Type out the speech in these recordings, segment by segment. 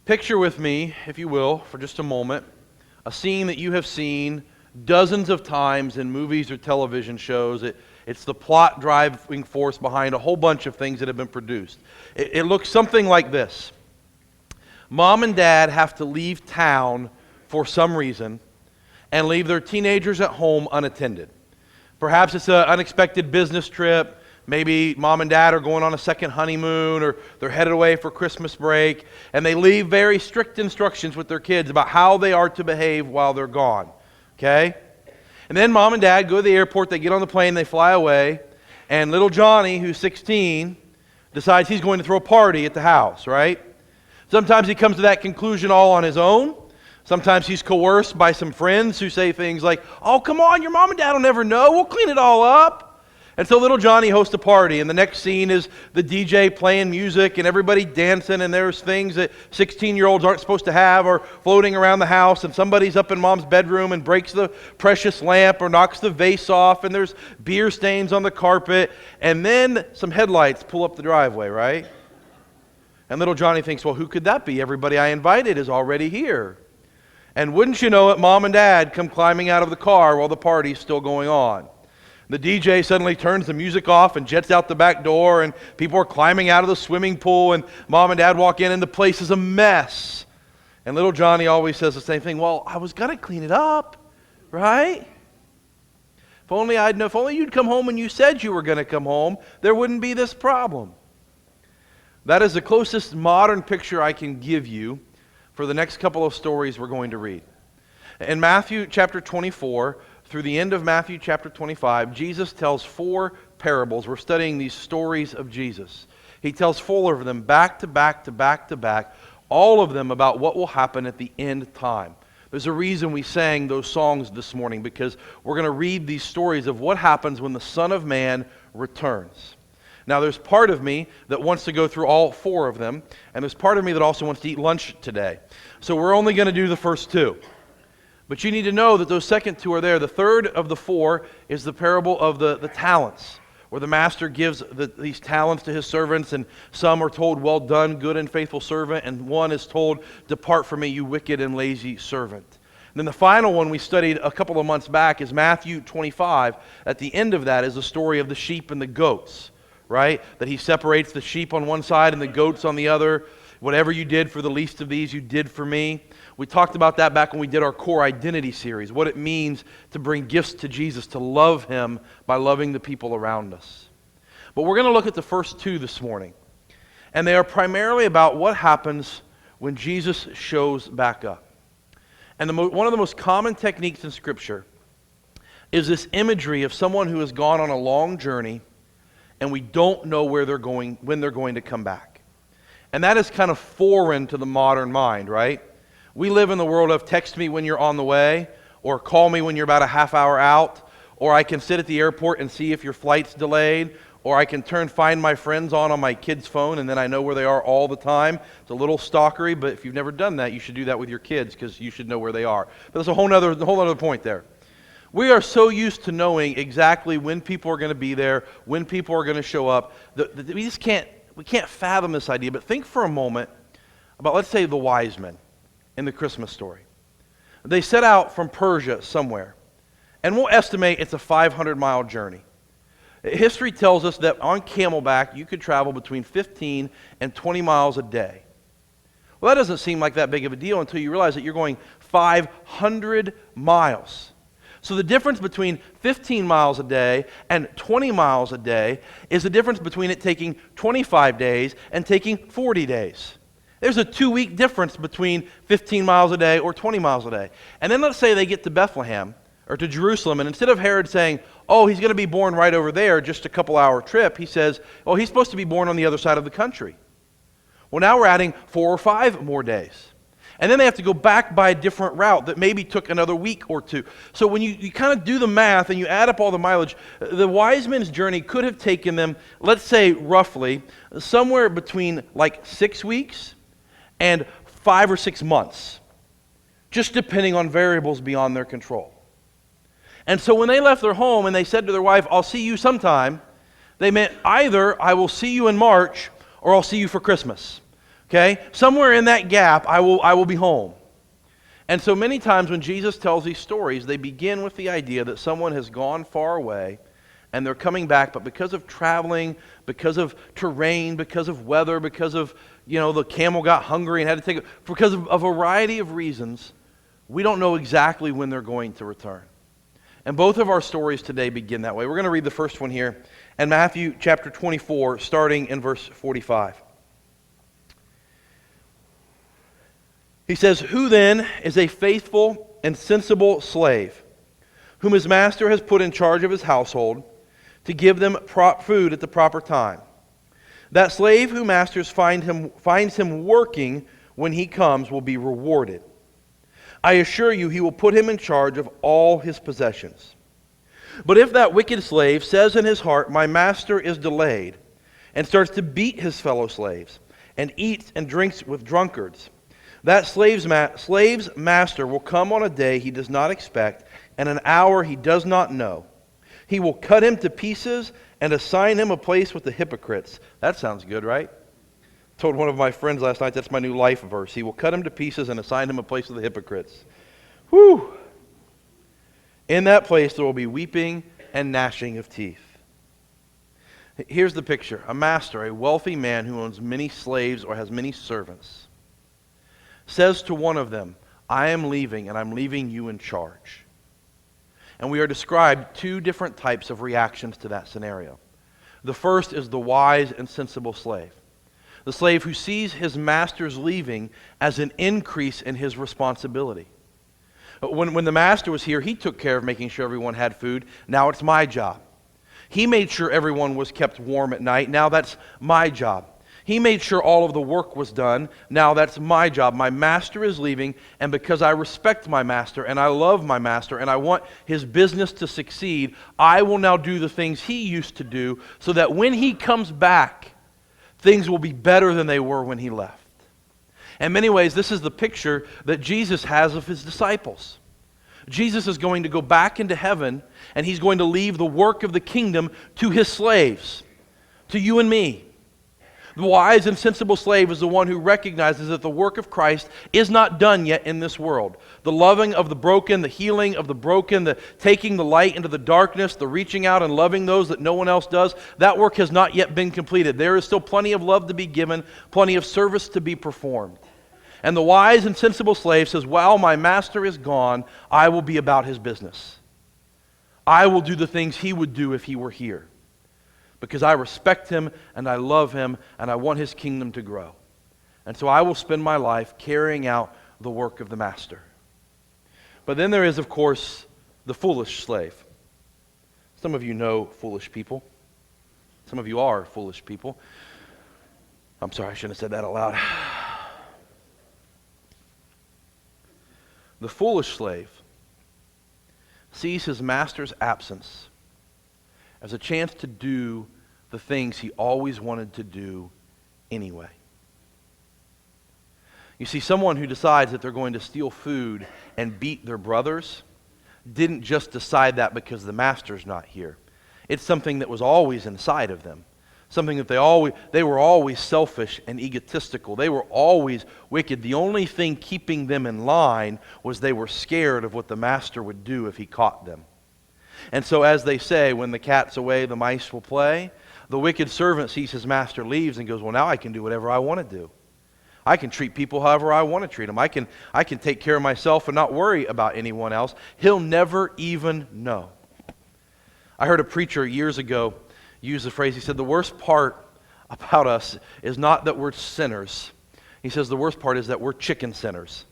Picture with me, if you will, for just a moment, a scene that you have seen dozens of times in movies or television shows. It's the plot driving force behind a whole bunch of things that have been produced. It looks something like this. Mom and dad have to leave town for some reason and leave their teenagers at home unattended. Perhaps it's an unexpected business trip. Maybe mom and dad are going on a second honeymoon, or they're headed away for Christmas break, and they leave very strict instructions with their kids about how they are to behave while they're gone. Okay? And then mom and dad go to the airport, they get on the plane, they fly away, and little Johnny, who's 16, decides he's going to throw a party at the house, right? Sometimes he comes to that conclusion all on his own. Sometimes he's coerced by some friends who say things like, "Oh, come on, your mom and dad will never know. We'll clean it all up." And so little Johnny hosts a party, and the next scene is the DJ playing music and everybody dancing, and there's things that 16-year-olds aren't supposed to have are floating around the house, and somebody's up in mom's bedroom and breaks the precious lamp or knocks the vase off, and there's beer stains on the carpet, and then some headlights pull up the driveway, right? And little Johnny thinks, well, who could that be? Everybody I invited is already here. And wouldn't you know it, mom and dad come climbing out of the car while the party's still going on. The DJ suddenly turns the music off and jets out the back door, and people are climbing out of the swimming pool, and mom and dad walk in, and the place is a mess. And little Johnny always says the same thing, well, I was going to clean it up, right? If only you'd come home when you said you were going to come home, there wouldn't be this problem. That is the closest modern picture I can give you for the next couple of stories we're going to read. In Matthew chapter 24, through the end of Matthew chapter 25, Jesus tells 4 parables. We're studying these stories of Jesus. He tells 4 of them back to back to back to back, all of them about what will happen at the end time. There's a reason we sang those songs this morning, because we're going to read these stories of what happens when the Son of Man returns. Now, there's part of me that wants to go through all 4 of them, and there's part of me that also wants to eat lunch today. So we're only going to do the first 2. But you need to know that those second 2 are there. The third of the 4 is the parable of the talents, where the master gives these talents to his servants, and some are told, well done, good and faithful servant, and one is told, depart from me, you wicked and lazy servant. And then the final one we studied a couple of months back is Matthew 25. At the end of that is the story of the sheep and the goats, right? That he separates the sheep on one side and the goats on the other. Whatever you did for the least of these, you did for me. We talked about that back when we did our core identity series, what it means to bring gifts to Jesus, to love him by loving the people around us. But we're going to look at the first 2 this morning. And they are primarily about what happens when Jesus shows back up. And one of the most common techniques in Scripture is this imagery of someone who has gone on a long journey, and we don't know when they're going to come back. And that is kind of foreign to the modern mind, right? We live in the world of text me when you're on the way, or call me when you're about a half hour out, or I can sit at the airport and see if your flight's delayed, or I can turn Find My Friends on my kid's phone, and then I know where they are all the time. It's a little stalkery, but if you've never done that, you should do that with your kids, because you should know where they are. But that's a whole other point there. We are so used to knowing exactly when people are going to be there, when people are going to show up, that we can't fathom this idea. But think for a moment about, let's say, the wise men in the Christmas story. They set out from Persia somewhere, and we'll estimate it's a 500-mile journey. History tells us that on camelback, you could travel between 15 and 20 miles a day. Well, that doesn't seem like that big of a deal until you realize that you're going 500 miles. So the difference between 15 miles a day and 20 miles a day is the difference between it taking 25 days and taking 40 days. There's a 2-week difference between 15 miles a day or 20 miles a day. And then let's say they get to Bethlehem or to Jerusalem, and instead of Herod saying, oh, he's going to be born right over there, just a couple-hour trip, he says, oh, he's supposed to be born on the other side of the country. Well, now we're adding 4 or 5 more days. And then they have to go back by a different route that maybe took another week or 2. So when you kind of do the math and you add up all the mileage, the wise men's journey could have taken them, let's say roughly, somewhere between like 6 weeks and 5 or 6 months, just depending on variables beyond their control. And so when they left their home and they said to their wife, I'll see you sometime, they meant either I will see you in March or I'll see you for Christmas. Okay? Somewhere in that gap, I will be home. And so many times when Jesus tells these stories, they begin with the idea that someone has gone far away and they're coming back, but because of traveling, because of terrain, because of weather, because of, the camel got hungry and had to take it, because of a variety of reasons, we don't know exactly when they're going to return. And both of our stories today begin that way. We're going to read the first one here in Matthew chapter 24, starting in verse 45. He says, "Who then is a faithful and sensible slave, whom his master has put in charge of his household, to give them food at the proper time? That slave whose master finds him working when he comes will be rewarded. I assure you, he will put him in charge of all his possessions. But if that wicked slave says in his heart, 'My master is delayed,' and starts to beat his fellow slaves, and eats and drinks with drunkards, that slave's master will come on a day he does not expect, and an hour he does not know. He will cut him to pieces and assign him a place with the hypocrites." That sounds good, right? Told one of my friends last night, that's my new life verse. He will cut him to pieces and assign him a place with the hypocrites. Whew! In that place there will be weeping and gnashing of teeth. Here's the picture. A master, a wealthy man who owns many slaves or has many servants, says to one of them, "I am leaving, and I'm leaving you in charge." And we are described two different types of reactions to that scenario. The first is the wise and sensible slave. The slave who sees his master's leaving as an increase in his responsibility. When the master was here, he took care of making sure everyone had food. Now it's my job. He made sure everyone was kept warm at night. Now that's my job. He made sure all of the work was done. Now that's my job. My master is leaving, and because I respect my master and I love my master and I want his business to succeed, I will now do the things he used to do so that when he comes back, things will be better than they were when he left. In many ways, this is the picture that Jesus has of his disciples. Jesus is going to go back into heaven, and he's going to leave the work of the kingdom to his slaves, to you and me. The wise and sensible slave is the one who recognizes that the work of Christ is not done yet in this world. The loving of the broken, the healing of the broken, the taking the light into the darkness, the reaching out and loving those that no one else does, that work has not yet been completed. There is still plenty of love to be given, plenty of service to be performed. And the wise and sensible slave says, "While my master is gone, I will be about his business. I will do the things he would do if he were here, because I respect him and I love him and I want his kingdom to grow. And so I will spend my life carrying out the work of the master." But then there is, of course, the foolish slave. Some of you know foolish people. Some of you are foolish people. I'm sorry, I shouldn't have said that out loud. The foolish slave sees his master's absence as a chance to do the things he always wanted to do anyway. You see, someone who decides that they're going to steal food and beat their brothers didn't just decide that because the master's not here. It's something that was always inside of them. Something that they were always selfish and egotistical. They were always wicked. The only thing keeping them in line was they were scared of what the master would do if he caught them. And so, as they say, when the cat's away, the mice will play. The wicked servant sees his master leaves and goes, "Well, now I can do whatever I want to do. I can treat people however I want to treat them. I can take care of myself and not worry about anyone else. He'll never even know." I heard a preacher years ago use the phrase, he said, "The worst part about us is not that we're sinners." He says, "The worst part is that we're chicken sinners."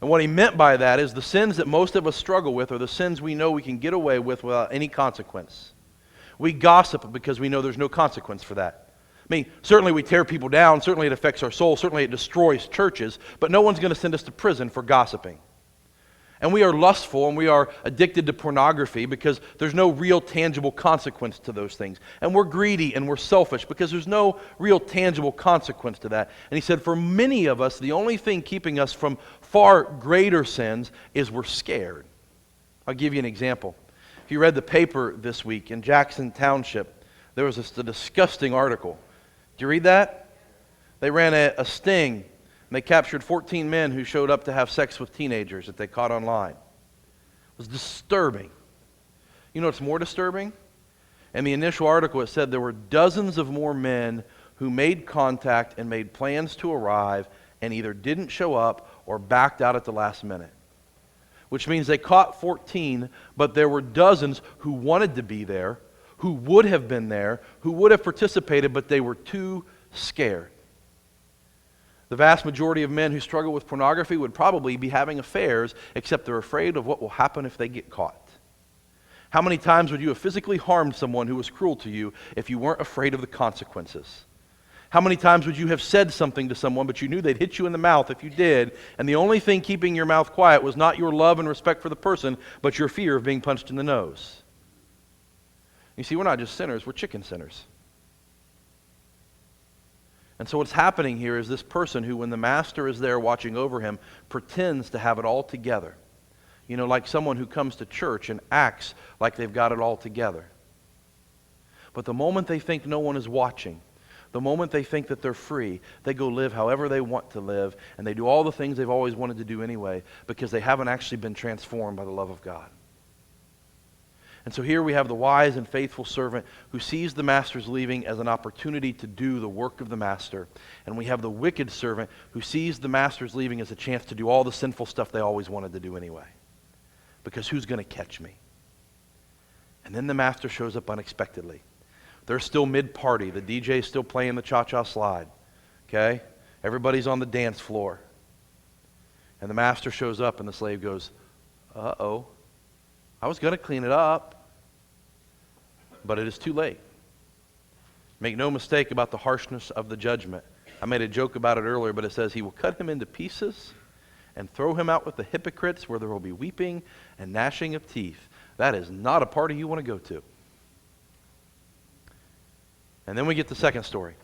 And what he meant by that is the sins that most of us struggle with are the sins we know we can get away with without any consequence. We gossip because we know there's no consequence for that. I mean, certainly we tear people down, certainly it affects our soul, certainly it destroys churches, but no one's going to send us to prison for gossiping. And we are lustful and we are addicted to pornography because there's no real tangible consequence to those things. And we're greedy and we're selfish because there's no real tangible consequence to that. And he said, for many of us, the only thing keeping us from far greater sins is we're scared. I'll give you an example. If you read the paper this week in Jackson Township, there was a disgusting article Did you read that? They ran a sting, and they captured 14 men who showed up to have sex with teenagers that they caught online. It was disturbing. You know what's more disturbing? In the initial article, it said there were dozens of more men who made contact and made plans to arrive and either didn't show up or backed out at the last minute. Which means they caught 14, but there were dozens who wanted to be there, who would have been there, who would have participated, but they were too scared. The vast majority of men who struggle with pornography would probably be having affairs, except they're afraid of what will happen if they get caught. How many times would you have physically harmed someone who was cruel to you if you weren't afraid of the consequences? How many times would you have said something to someone, but you knew they'd hit you in the mouth if you did, and the only thing keeping your mouth quiet was not your love and respect for the person, but your fear of being punched in the nose? You see, we're not just sinners, we're chicken sinners. And so what's happening here is this person who, when the master is there watching over him, pretends to have it all together. You know, like someone who comes to church and acts like they've got it all together. But the moment they think no one is watching, the moment they think that they're free, they go live however they want to live, and they do all the things they've always wanted to do anyway, because they haven't actually been transformed by the love of God. And so here we have the wise and faithful servant who sees the master's leaving as an opportunity to do the work of the master. And we have the wicked servant who sees the master's leaving as a chance to do all the sinful stuff they always wanted to do anyway. Because who's going to catch me? And then the master shows up unexpectedly. They're still mid-party. The DJ's still playing the cha-cha slide. Okay? Everybody's on the dance floor. And the master shows up and the slave goes, uh-oh, I was going to clean it up. But it is too late. Make no mistake about the harshness of the judgment. I made a joke about it earlier, but it says he will cut him into pieces and throw him out with the hypocrites where there will be weeping and gnashing of teeth. That is not a party you want to go to. And then we get the second story.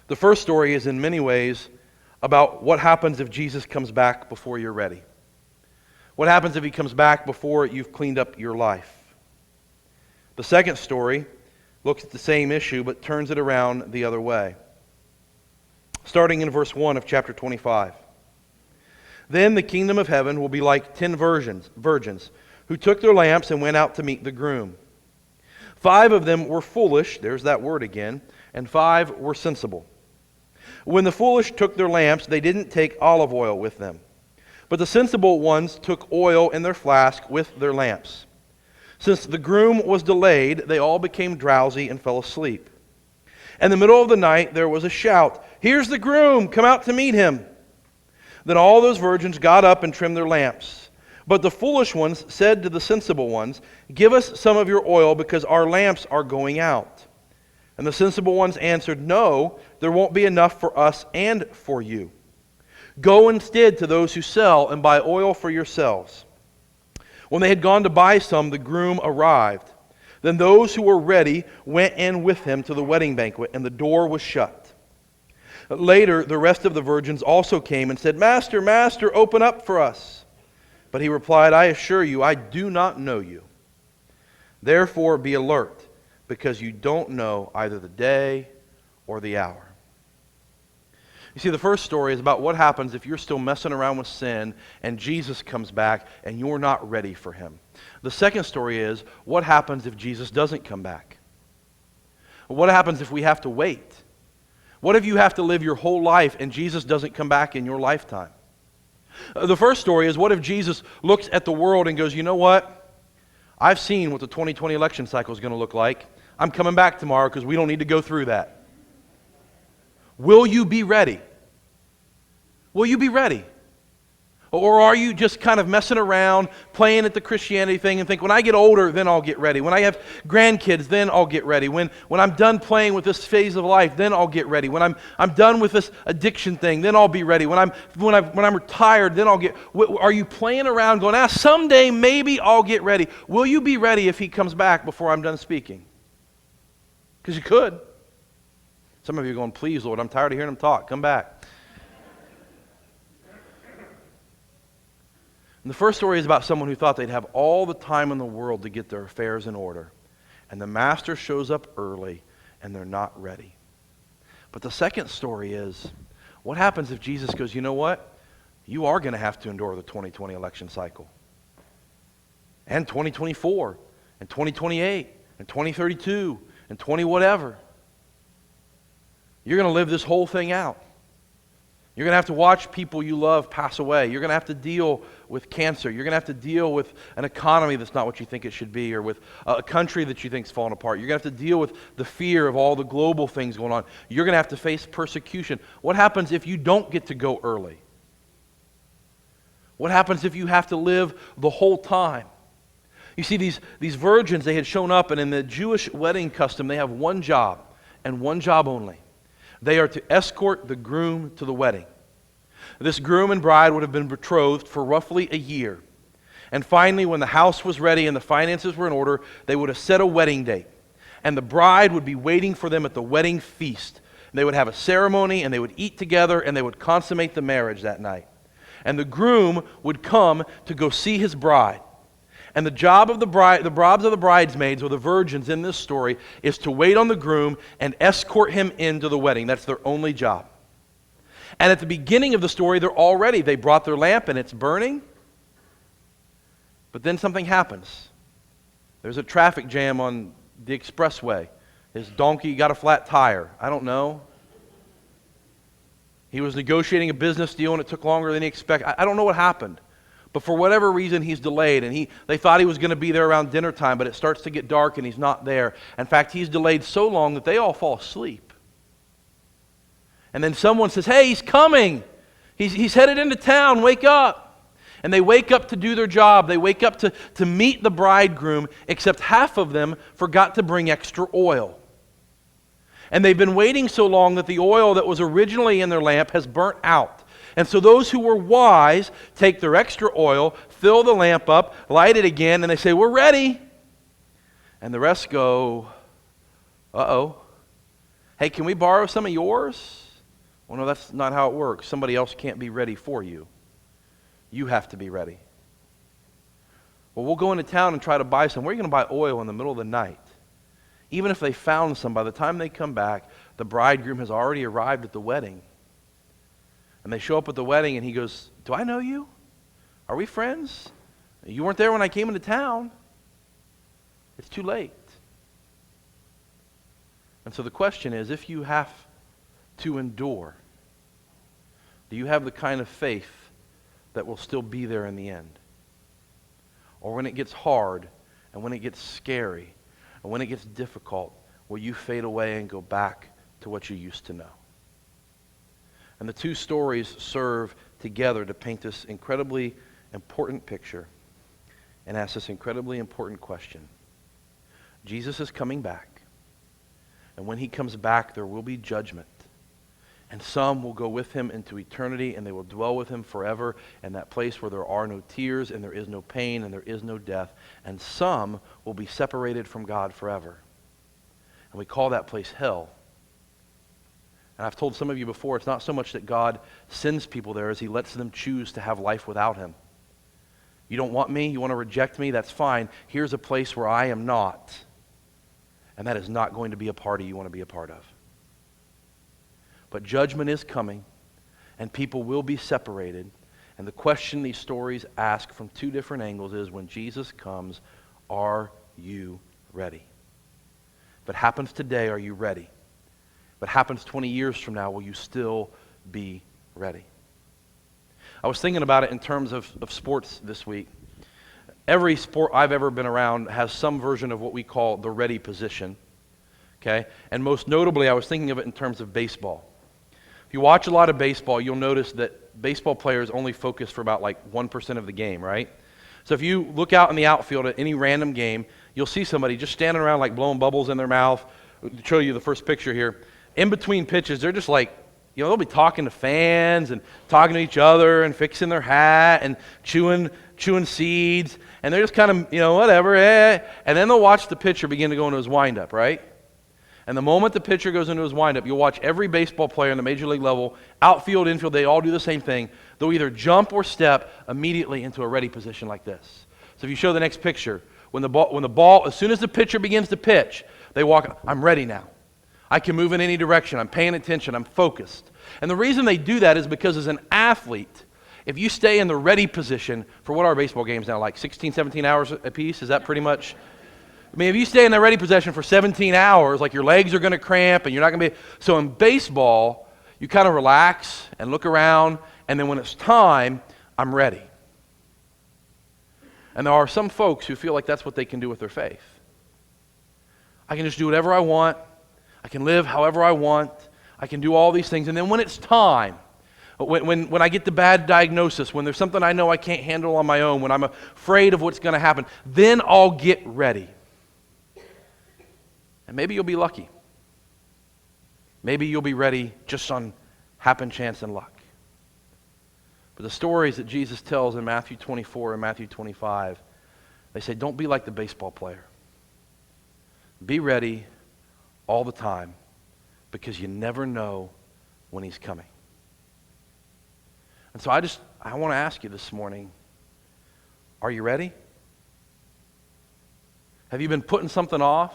The first story is in many ways about what happens if Jesus comes back before you're ready. What happens if he comes back before you've cleaned up your life? The second story looks at the same issue but turns it around the other way. Starting in verse 1 of chapter 25. Then the kingdom of heaven will be like 10 virgins who took their lamps and went out to meet the groom. 5 of them were foolish, there's that word again, and 5 were sensible. When the foolish took their lamps, they didn't take olive oil with them. But the sensible ones took oil in their flask with their lamps. Since the groom was delayed, they all became drowsy and fell asleep. In the middle of the night there was a shout, "Here's the groom, come out to meet him." Then all those virgins got up and trimmed their lamps. But the foolish ones said to the sensible ones, "Give us some of your oil, because our lamps are going out." And the sensible ones answered, "No, there won't be enough for us and for you. Go instead to those who sell and buy oil for yourselves." When they had gone to buy some, the groom arrived. Then those who were ready went in with him to the wedding banquet, and the door was shut. Later, the rest of the virgins also came and said, "Master, Master, open up for us." But he replied, "I assure you, I do not know you. Therefore be alert, because you don't know either the day or the hour." You see, the first story is about what happens if you're still messing around with sin and Jesus comes back and you're not ready for him. The second story is what happens if Jesus doesn't come back? What happens if we have to wait? What if you have to live your whole life and Jesus doesn't come back in your lifetime? The first story is what if Jesus looks at the world and goes, "You know what? I've seen what the 2020 election cycle is going to look like. I'm coming back tomorrow because we don't need to go through that." Will you be ready? Will you be ready? Or are you just kind of messing around, playing at the Christianity thing and think, when I get older, then I'll get ready. When I have grandkids, then I'll get ready. When I'm done playing with this phase of life, then I'll get ready. When I'm done with this addiction thing, then I'll be ready. When I'm retired, then I'll get... Are you playing around going, someday maybe I'll get ready? Will you be ready if he comes back before I'm done speaking? Because you could. Some of you are going, "Please, Lord, I'm tired of hearing him talk. Come back." And the first story is about someone who thought they'd have all the time in the world to get their affairs in order. And the master shows up early, and they're not ready. But the second story is, what happens if Jesus goes, you know what? You are going to have to endure the 2020 election cycle. And 2024, and 2028, and 2032, and 20 whatever. You're going to live this whole thing out. You're going to have to watch people you love pass away. You're going to have to deal with cancer. You're going to have to deal with an economy that's not what you think it should be, or with a country that you think is falling apart. You're going to have to deal with the fear of all the global things going on. You're going to have to face persecution. What happens if you don't get to go early? What happens if you have to live the whole time? You see, these virgins, they had shown up, and in the Jewish wedding custom, they have one job, and one job only. They are to escort the groom to the wedding. This groom and bride would have been betrothed for roughly a year. And finally, when the house was ready and the finances were in order, they would have set a wedding date. And the bride would be waiting for them at the wedding feast. And they would have a ceremony, and they would eat together, and they would consummate the marriage that night. And the groom would come to go see his bride. And the job of the bridesmaids, or the virgins in this story, is to wait on the groom and escort him into the wedding. That's their only job. And at the beginning of the story, they brought their lamp and it's burning. But then something happens. There's a traffic jam on the expressway. His donkey got a flat tire. I don't know. He was negotiating a business deal and it took longer than he expected. I don't know what happened. But for whatever reason, he's delayed, and they thought he was going to be there around dinner time, but it starts to get dark and he's not there. In fact, he's delayed so long that they all fall asleep. And then someone says, hey, he's coming. He's headed into town. Wake up. And they wake up to do their job. They wake up to meet the bridegroom, except half of them forgot to bring extra oil. And they've been waiting so long that the oil that was originally in their lamp has burnt out. And so those who were wise take their extra oil, fill the lamp up, light it again, and they say, we're ready. And the rest go, uh-oh. Hey, can we borrow some of yours? Well, no, that's not how it works. Somebody else can't be ready for you. You have to be ready. Well, we'll go into town and try to buy some. Where are you going to buy oil in the middle of the night? Even if they found some, by the time they come back, the bridegroom has already arrived at the wedding. And they show up at the wedding, and he goes, do I know you? Are we friends? You weren't there when I came into town. It's too late. And so the question is, if you have to endure, do you have the kind of faith that will still be there in the end? Or when it gets hard, and when it gets scary, and when it gets difficult, will you fade away and go back to what you used to know? And the two stories serve together to paint this incredibly important picture and ask this incredibly important question. Jesus is coming back. And when he comes back, there will be judgment. And some will go with him into eternity, and they will dwell with him forever in that place where there are no tears, and there is no pain, and there is no death. And some will be separated from God forever. And we call that place hell. And I've told some of you before, it's not so much that God sends people there as he lets them choose to have life without him. You don't want me? You want to reject me? That's fine. Here's a place where I am not. And that is not going to be a party you want to be a part of. But judgment is coming, and people will be separated. And the question these stories ask from two different angles is, when Jesus comes, are you ready? If it happens today, are you ready? If it happens 20 years from now, will you still be ready? I was thinking about it in terms of sports this week. Every sport I've ever been around has some version of what we call the ready position. Okay? And most notably, I was thinking of it in terms of baseball. If you watch a lot of baseball, you'll notice that baseball players only focus for about 1% of the game, right? So if you look out in the outfield at any random game, you'll see somebody just standing around blowing bubbles in their mouth. I'll show you the first picture here. In between pitches, they're just they'll be talking to fans and talking to each other and fixing their hat and chewing seeds. And they're just kind of, whatever. And then they'll watch the pitcher begin to go into his windup, right? And the moment the pitcher goes into his windup, you'll watch every baseball player in the major league level, outfield, infield, they all do the same thing. They'll either jump or step immediately into a ready position like this. So if you show the next picture, when the ball, as soon as the pitcher begins to pitch, they walk, I'm ready now. I can move in any direction. I'm paying attention. I'm focused. And the reason they do that is because as an athlete, if you stay in the ready position for what are baseball games now, like 16, 17 hours a piece, is that pretty much? I mean, if you stay in the ready position for 17 hours, like your legs are going to cramp and you're not going to be. So in baseball, you kind of relax and look around, and then when it's time, I'm ready. And there are some folks who feel like that's what they can do with their faith. I can just do whatever I want. I can live however I want. I can do all these things. And then when it's time, when I get the bad diagnosis, when there's something I know I can't handle on my own, when I'm afraid of what's going to happen, then I'll get ready. And maybe you'll be lucky. Maybe you'll be ready just on happen, chance, and luck. But the stories that Jesus tells in Matthew 24 and Matthew 25, they say, don't be like the baseball player. Be ready all the time, because you never know when he's coming. And so I want to ask you this morning, are you ready? Have you been putting something off?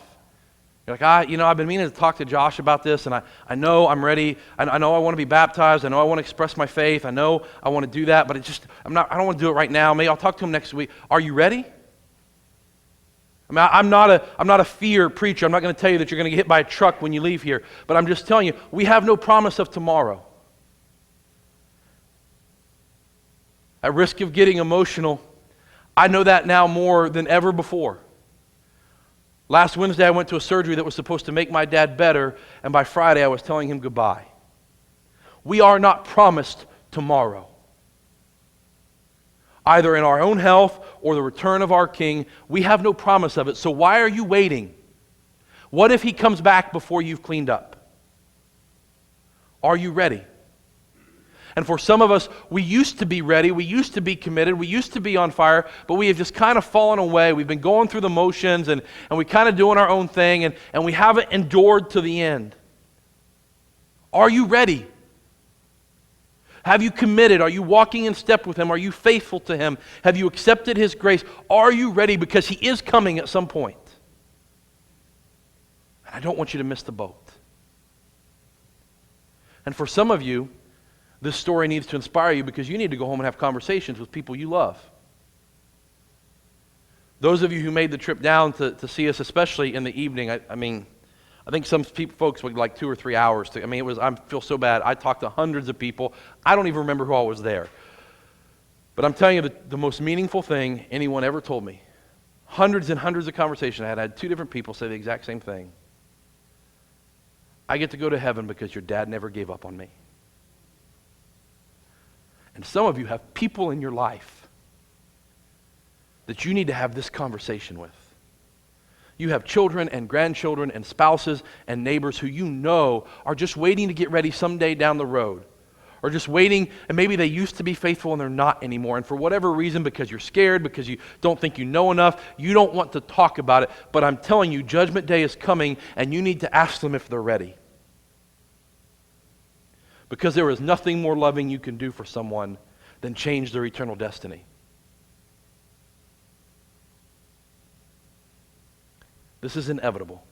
You're like, I've been meaning to talk to Josh about this, and I know I'm ready. I know I want to be baptized. I know I want to express my faith. I know I want to do that, but I don't want to do it right now. Maybe I'll talk to him next week. Are you ready? I mean, I'm not a fear preacher. I'm not going to tell you that you're going to get hit by a truck when you leave here, but I'm just telling you, we have no promise of tomorrow. At risk of getting emotional, I know that now more than ever before. Last Wednesday, I went to a surgery that was supposed to make my dad better, and by Friday, I was telling him goodbye. We are not promised tomorrow, either in our own health or the return of our King. We have no promise of it, so why are you waiting? What if he comes back before you've cleaned up? Are you ready? And for some of us, we used to be ready, we used to be committed, we used to be on fire, but we have just kind of fallen away. We've been going through the motions, and we kind of doing our own thing, and we haven't endured to the end. Are you ready? Have you committed? Are you walking in step with him? Are you faithful to him? Have you accepted his grace? Are you ready? Because he is coming at some point. And I don't want you to miss the boat. And for some of you, this story needs to inspire you, because you need to go home and have conversations with people you love. Those of you who made the trip down to see us, especially in the evening, I think some folks would like 2 or 3 hours. I feel so bad. I talked to hundreds of people. I don't even remember who all was there. But I'm telling you, the most meaningful thing anyone ever told me, hundreds and hundreds of conversations I had 2 different people say the exact same thing. I get to go to heaven because your dad never gave up on me. And some of you have people in your life that you need to have this conversation with. You have children and grandchildren and spouses and neighbors who you know are just waiting to get ready someday down the road. Or just waiting, and maybe they used to be faithful and they're not anymore. And for whatever reason, because you're scared, because you don't think you know enough, you don't want to talk about it. But I'm telling you, Judgment Day is coming, and you need to ask them if they're ready. Because there is nothing more loving you can do for someone than change their eternal destiny. This is inevitable.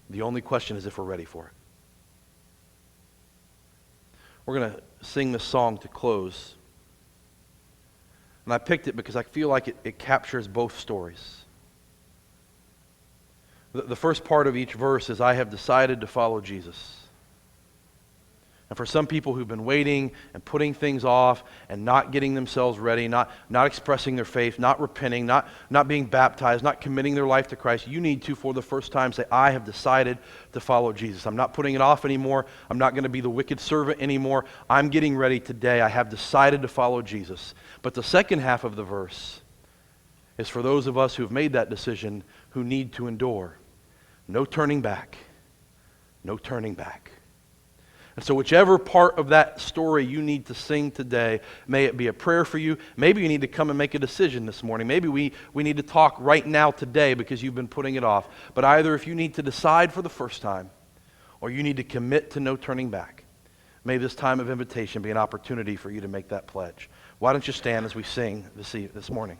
The only question is if we're ready for it. We're going to sing this song to close. And I picked it because I feel like it captures both stories. The first part of each verse is, I have decided to follow Jesus. And for some people who've been waiting and putting things off and not getting themselves ready, not expressing their faith, not repenting, not being baptized, not committing their life to Christ, you need to, for the first time, say, I have decided to follow Jesus. I'm not putting it off anymore. I'm not going to be the wicked servant anymore. I'm getting ready today. I have decided to follow Jesus. But the second half of the verse is for those of us who have made that decision, who need to endure. No turning back. No turning back. And so whichever part of that story you need to sing today, may it be a prayer for you. Maybe you need to come and make a decision this morning. Maybe we need to talk right now today because you've been putting it off. But either if you need to decide for the first time, or you need to commit to no turning back, may this time of invitation be an opportunity for you to make that pledge. Why don't you stand as we sing this morning?